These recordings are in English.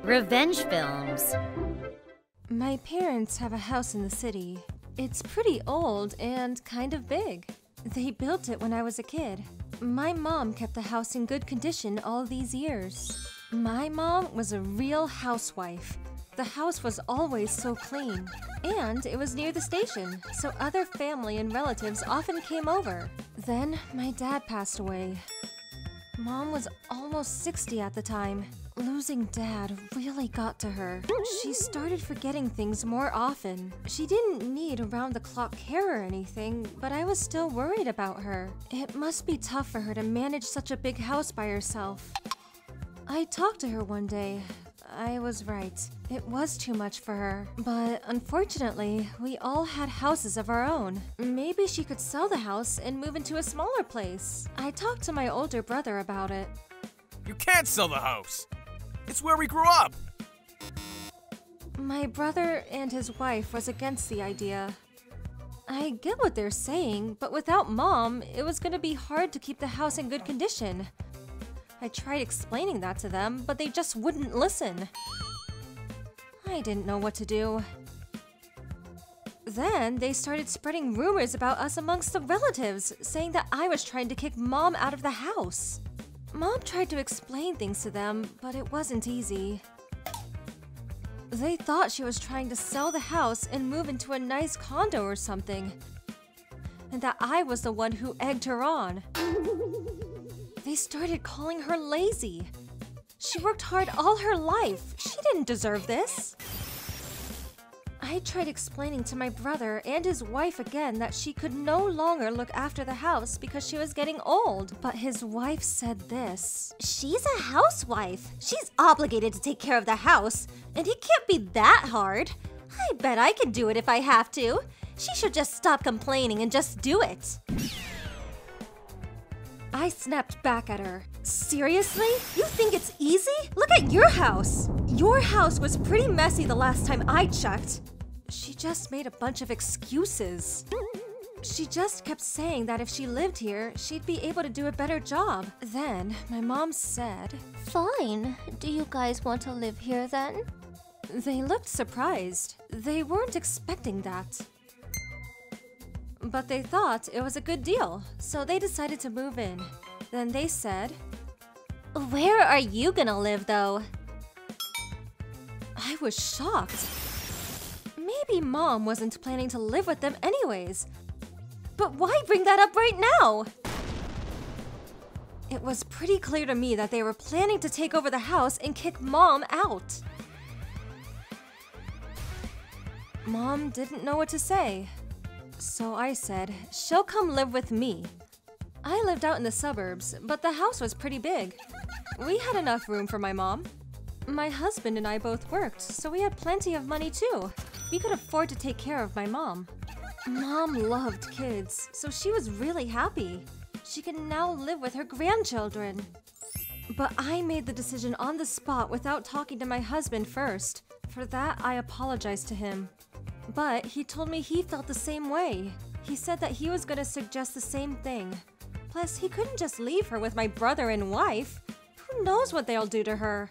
Revenge films. My parents have a house in the city. It's pretty old and kind of big. They built it when I was a kid. My mom kept the house in good condition all these years. My mom was a real housewife. The house was always so clean. And it was near the station, so other family and relatives often came over. Then my dad passed away. Mom was almost 60 at the time. Losing Dad really got to her. She started forgetting things more often. She didn't need around-the-clock care or anything, but I was still worried about her. It must be tough for her to manage such a big house by herself. I talked to her one day. I was right. It was too much for her. But unfortunately, we all had houses of our own. Maybe she could sell the house and move into a smaller place. I talked to my older brother about it. You can't sell the house! It's where we grew up! My brother and his wife was against the idea. I get what they're saying, but without Mom, it was gonna be hard to keep the house in good condition. I tried explaining that to them, but they just wouldn't listen. I didn't know what to do. Then they started spreading rumors about us amongst the relatives, saying that I was trying to kick Mom out of the house. Mom tried to explain things to them, but it wasn't easy. They thought she was trying to sell the house and move into a nice condo or something, and that I was the one who egged her on. They started calling her lazy. She worked hard all her life. She didn't deserve this. I tried explaining to my brother and his wife again that she could no longer look after the house because she was getting old. But his wife said this. She's a housewife. She's obligated to take care of the house, and it can't be that hard. I bet I can do it if I have to. She should just stop complaining and just do it. I snapped back at her. Seriously? You think it's easy? Look at your house! Your house was pretty messy the last time I checked. She just made a bunch of excuses. She just kept saying that if she lived here, she'd be able to do a better job. Then, my mom said, Fine. Do you guys want to live here then? They looked surprised. They weren't expecting that. But they thought it was a good deal, so they decided to move in. Then they said, Where are you gonna live though? I was shocked. Maybe Mom wasn't planning to live with them anyways. But why bring that up right now? It was pretty clear to me that they were planning to take over the house and kick Mom out. Mom didn't know what to say. So I said, she'll come live with me. I lived out in the suburbs, but the house was pretty big. We had enough room for my mom. My husband and I both worked, so we had plenty of money too. We could afford to take care of my mom. Mom loved kids, so she was really happy. She can now live with her grandchildren. But I made the decision on the spot without talking to my husband first. For that, I apologized to him. But he told me he felt the same way. He said that he was gonna suggest the same thing. Plus, he couldn't just leave her with my brother and wife. Who knows what they'll do to her?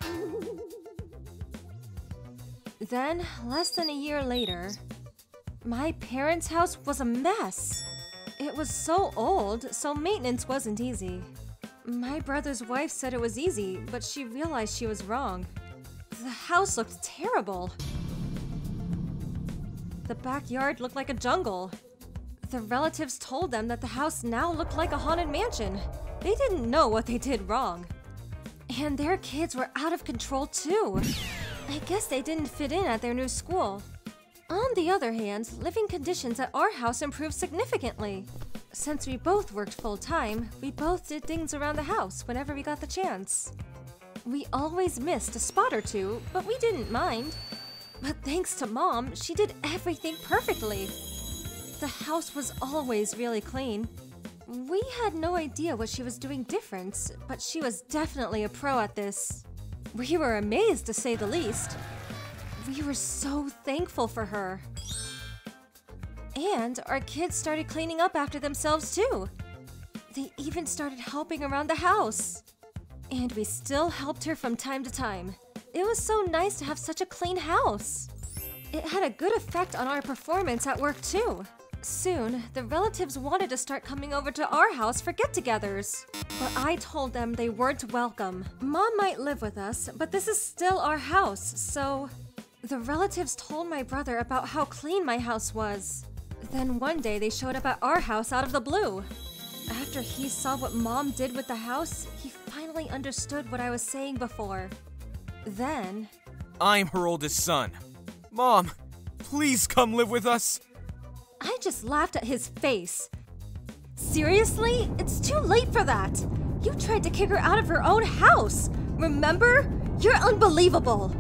Then, less than a year later, my parents' house was a mess. It was so old, so maintenance wasn't easy. My brother's wife said it was easy, but she realized she was wrong. The house looked terrible. The backyard looked like a jungle. The relatives told them that the house now looked like a haunted mansion. They didn't know what they did wrong. And their kids were out of control too. I guess they didn't fit in at their new school. On the other hand, living conditions at our house improved significantly. Since we both worked full-time, we both did things around the house whenever we got the chance. We always missed a spot or two, but we didn't mind. But thanks to Mom, she did everything perfectly. The house was always really clean. We had no idea what she was doing different, but she was definitely a pro at this. We were amazed, to say the least. We were so thankful for her. And our kids started cleaning up after themselves too. They even started helping around the house. And we still helped her from time to time. It was so nice to have such a clean house. It had a good effect on our performance at work too. Soon, the relatives wanted to start coming over to our house for get-togethers. But I told them they weren't welcome. Mom might live with us, but this is still our house, so... The relatives told my brother about how clean my house was. Then one day they showed up at our house out of the blue. After he saw what Mom did with the house, he finally understood what I was saying before. Then... I'm her oldest son. Mom, please come live with us. I just laughed at his face. Seriously? It's too late for that. You tried to kick her out of her own house. Remember? You're unbelievable.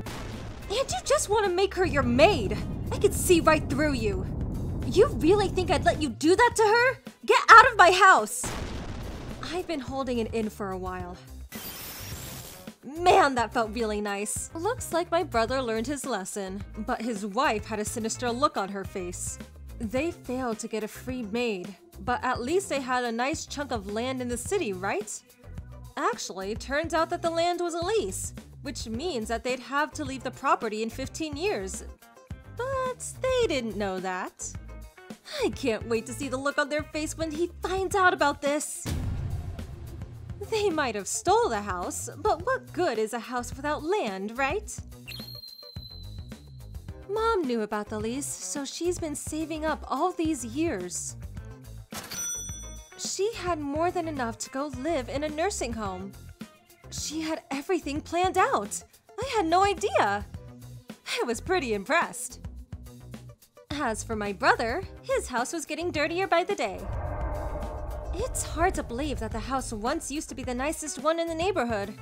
And you just want to make her your maid. I could see right through you. You really think I'd let you do that to her? Get out of my house! I've been holding it in for a while. Man, that felt really nice. Looks like my brother learned his lesson, but his wife had a sinister look on her face. They failed to get a free maid, but at least they had a nice chunk of land in the city, right? Actually, turns out that the land was a lease, which means that they'd have to leave the property in 15 years. But they didn't know that. I can't wait to see the look on their face when he finds out about this. They might have stole the house, but what good is a house without land, right? Mom knew about the lease, so she's been saving up all these years. She had more than enough to go live in a nursing home. She had everything planned out. I had no idea. I was pretty impressed. As for my brother, his house was getting dirtier by the day. It's hard to believe that the house once used to be the nicest one in the neighborhood.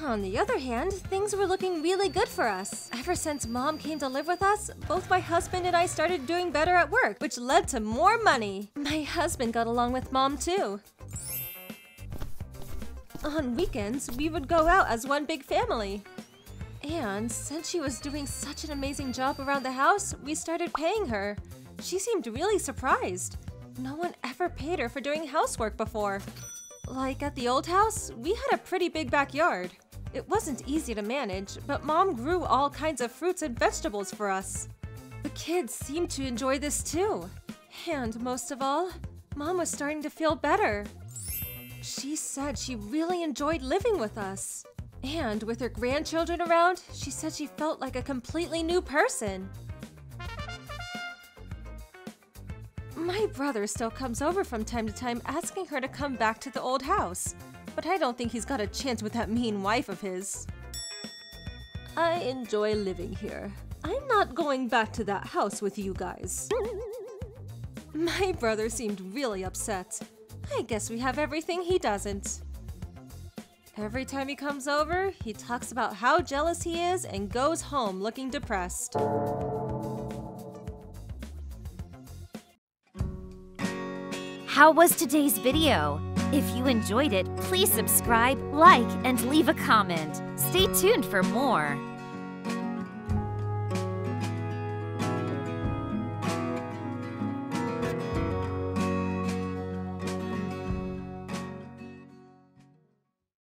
On the other hand, things were looking really good for us. Ever since Mom came to live with us, both my husband and I started doing better at work, which led to more money. My husband got along with Mom too. On weekends, we would go out as one big family. And since she was doing such an amazing job around the house, we started paying her. She seemed really surprised. No one ever paid her for doing housework before. Like at the old house, we had a pretty big backyard. It wasn't easy to manage, but Mom grew all kinds of fruits and vegetables for us. The kids seemed to enjoy this too. And most of all, Mom was starting to feel better. She said she really enjoyed living with us. And with her grandchildren around, she said she felt like a completely new person. My brother still comes over from time to time asking her to come back to the old house, but I don't think he's got a chance with that mean wife of his. I enjoy living here. I'm not going back to that house with you guys. My brother seemed really upset. I guess we have everything he doesn't. Every time he comes over, he talks about how jealous he is and goes home looking depressed. How was today's video? If you enjoyed it, please subscribe, like, and leave a comment. Stay tuned for more.